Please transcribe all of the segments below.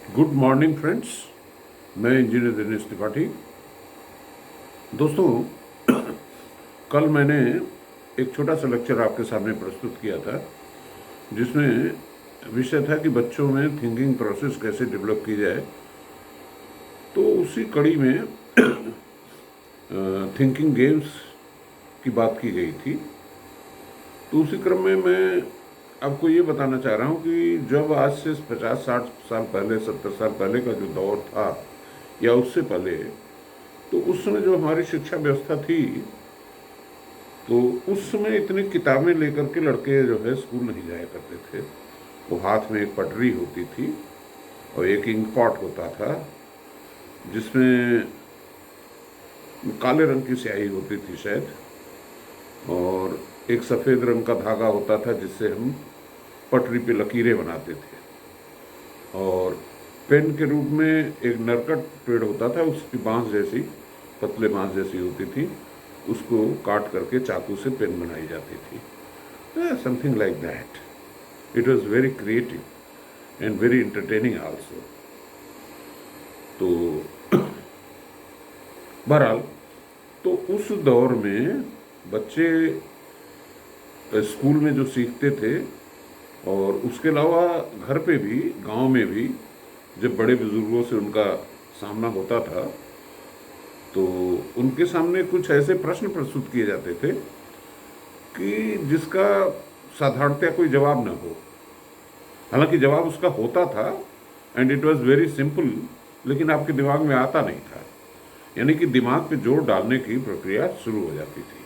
Good morning friends. मैं engineer Dinesh Tripathi. दोस्तों, कल मैंने एक छोटा सा लेक्चर आपके सामने प्रस्तुत किया था जिसमें विषय था कि बच्चों में थिंकिंग प्रोसेस कैसे डेवलप की जाए। तो उसी कड़ी में थिंकिंग गेम्स की बात की गई थी। तो उसी क्रम में मैं आपको ये बताना चाह रहा हूँ कि जब आज से 50-60 साल पहले, 70 साल पहले का जो दौर था या उससे पहले, तो उस समय जो हमारी शिक्षा व्यवस्था थी, तो उस समय इतनी किताबें लेकर के लड़के जो है स्कूल नहीं जाया करते थे। वो हाथ में एक पटरी होती थी और एक इंक पॉट होता था जिसमें काले रंग की स्याही होती थी शायद, और एक सफ़ेद रंग का धागा होता था जिससे हम पटरी पे लकीरें बनाते थे। और पेन के रूप में एक नरकट पेड़ होता था, उसकी बांस जैसी, पतले बांस जैसी होती थी, उसको काट करके चाकू से पेन बनाई जाती थी। Something like that. It was very creative and very entertaining also. तो बहरहाल, तो उस दौर में बच्चे स्कूल में जो सीखते थे, और उसके अलावा घर पे भी, गांव में भी जब बड़े बुजुर्गों से उनका सामना होता था तो उनके सामने कुछ ऐसे प्रश्न प्रस्तुत किए जाते थे कि जिसका साधारणतया कोई जवाब न हो। हालांकि जवाब उसका होता था and it was very simple, लेकिन आपके दिमाग में आता नहीं था। यानी कि दिमाग पे जोर डालने की प्रक्रिया शुरू हो जाती थी।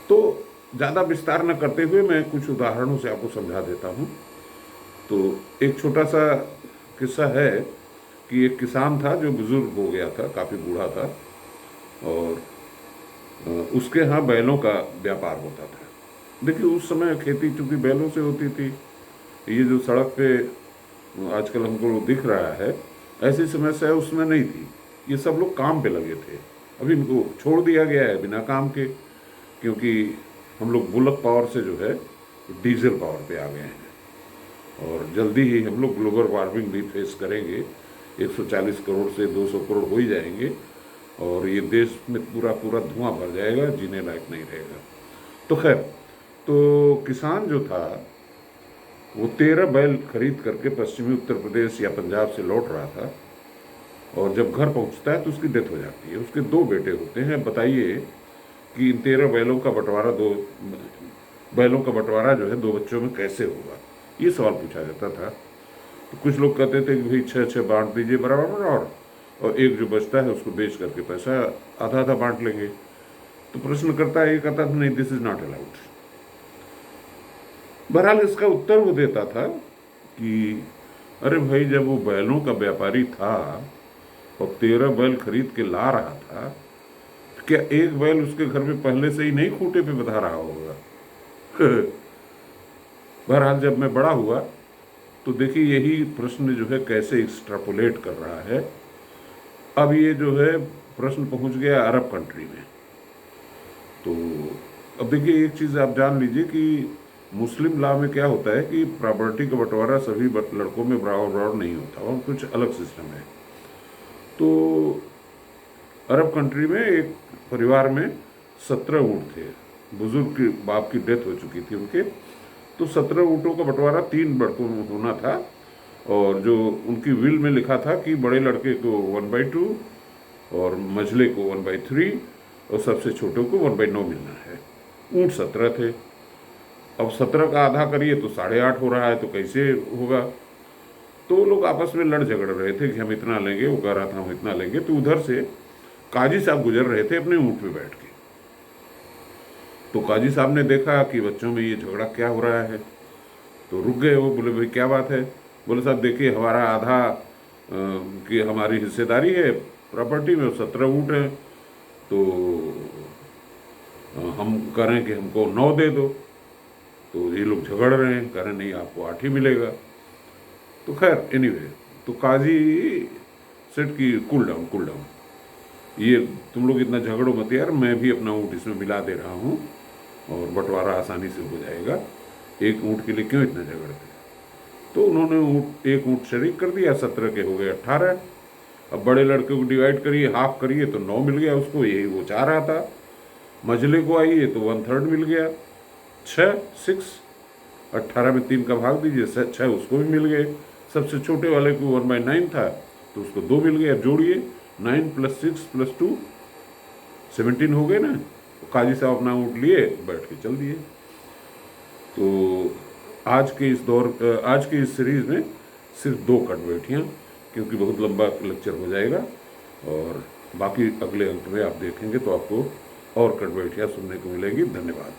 तो ज़्यादा विस्तार न करते हुए मैं कुछ उदाहरणों से आपको समझा देता हूँ। तो एक छोटा सा किस्सा है कि एक किसान था जो बुजुर्ग हो गया था, काफ़ी बूढ़ा था, और उसके यहाँ बैलों का व्यापार होता था। देखिए, उस समय खेती चूँकि बैलों से होती थी। ये जो सड़क पे आजकल हमको दिख रहा है, ऐसी समस्या उसमें नहीं थी। ये सब लोग काम पे लगे थे। अभी इनको छोड़ दिया गया है बिना काम के, क्योंकि हम लोग बुलक पावर से जो है डीजल पावर पे आ गए हैं, और जल्दी ही हम लोग ग्लोबल वार्मिंग भी फेस करेंगे। 140 करोड़ से 200 करोड़ हो ही जाएंगे, और ये देश में पूरा पूरा धुआं भर जाएगा, जीने लायक नहीं रहेगा। तो खैर, तो किसान जो था वो 13 बैल खरीद करके पश्चिमी उत्तर प्रदेश या पंजाब से लौट रहा था, और जब घर पहुंचता है तो उसकी डेथ हो जाती है। उसके 2 बेटे होते हैं। बताइए कि इन 13 बैलों का बंटवारा, 2 बैलों का बंटवारा जो है 2 बच्चों में कैसे होगा, ये सवाल पूछा जाता था। तो कुछ लोग कहते थे कि भाई 6-6 बांट दीजिए बराबर, और एक जो बचता है उसको बेच करके पैसा आधा आधा बांट लेंगे। तो प्रश्नकर्ता ये कहता था, नहीं, दिस इज नॉट अलाउड। बहरहाल, इसका उत्तर वो देता था कि अरे भाई, जब वो बैलों का व्यापारी था और 13 बैल खरीद के ला रहा था, तो क्या एक बैल उसके घर में पहले से ही नहीं खूंटे पे बधा रहा होगा? बहरहाल, जब मैं बड़ा हुआ तो देखिए, यही प्रश्न जो है कैसे एक्सट्रापोलेट कर रहा है। अब ये जो है प्रश्न पहुंच गया अरब कंट्री में। तो अब देखिए, एक चीज़ आप जान लीजिए कि मुस्लिम लॉ में क्या होता है कि प्रॉपर्टी का बंटवारा सभी लड़कों में बराबर बराबर नहीं होता, और कुछ अलग सिस्टम है। तो अरब कंट्री में एक परिवार में 17 ऊँट थे। बुजुर्ग के बाप की डेथ हो चुकी थी उनके। तो 17 ऊँटों का बंटवारा 3 लड़कों में होना था, और जो उनकी विल में लिखा था कि बड़े लड़के को 1/2 और मझले को 1/3 और सबसे छोटे को 1/9 मिलना है। ऊँट 17 थे। अब 17 का आधा करिए तो 8.5 हो रहा है, तो कैसे होगा? तो लोग आपस में लड़ झगड़ रहे थे कि हम इतना लेंगे, वो कह रहा था हम इतना लेंगे। तो उधर से काजी साहब गुजर रहे थे अपने ऊँट पे बैठ के। तो काजी साहब ने देखा कि बच्चों में ये झगड़ा क्या हो रहा है, तो रुक गए। वो बोले, भाई क्या बात है? बोले, साहब देखिए, हमारा आधा की हमारी हिस्सेदारी है प्रॉपर्टी में, 17 ऊँट हैं, तो हम कह रहे हैं कि हमको 9 दे दो। तो ये लोग झगड़ रहे हैं, कह रहे नहीं, आपको 8 ही मिलेगा। तो खैर, एनीवे, तो काजी सेठ की कूल डाउन, कूल डाउन, ये तुम लोग इतना झगड़ो मत यार, मैं भी अपना ऊँट इसमें मिला दे रहा हूँ और बंटवारा आसानी से हो जाएगा। एक ऊँट के लिए क्यों इतना झगड़ते? तो उन्होंने एक ऊँट शरीक कर दिया, 17 के हो गए 18। अब बड़े लड़के को डिवाइड करिए, हाफ करिए तो 9 मिल गया उसको, यही वो चाह रहा था। मझले को आइए तो 1/3 मिल गया, 6 18 में 3 का भाग दीजिए, 6 उसको भी मिल गए। सबसे छोटे वाले को 1/9 था तो उसको 2 मिल गए। अब जोड़िए 9 + 6 + 2 17 हो गए ना। तो काजी साहब अपना ऊँट लिए, बैठ के चल दिए। तो आज के इस सीरीज़ में सिर्फ 2 कटवैठियाँ, क्योंकि बहुत लंबा लेक्चर हो जाएगा, और बाकी अगले अंक में आप देखेंगे तो आपको और कटवैठियाँ सुनने को मिलेंगी। धन्यवाद।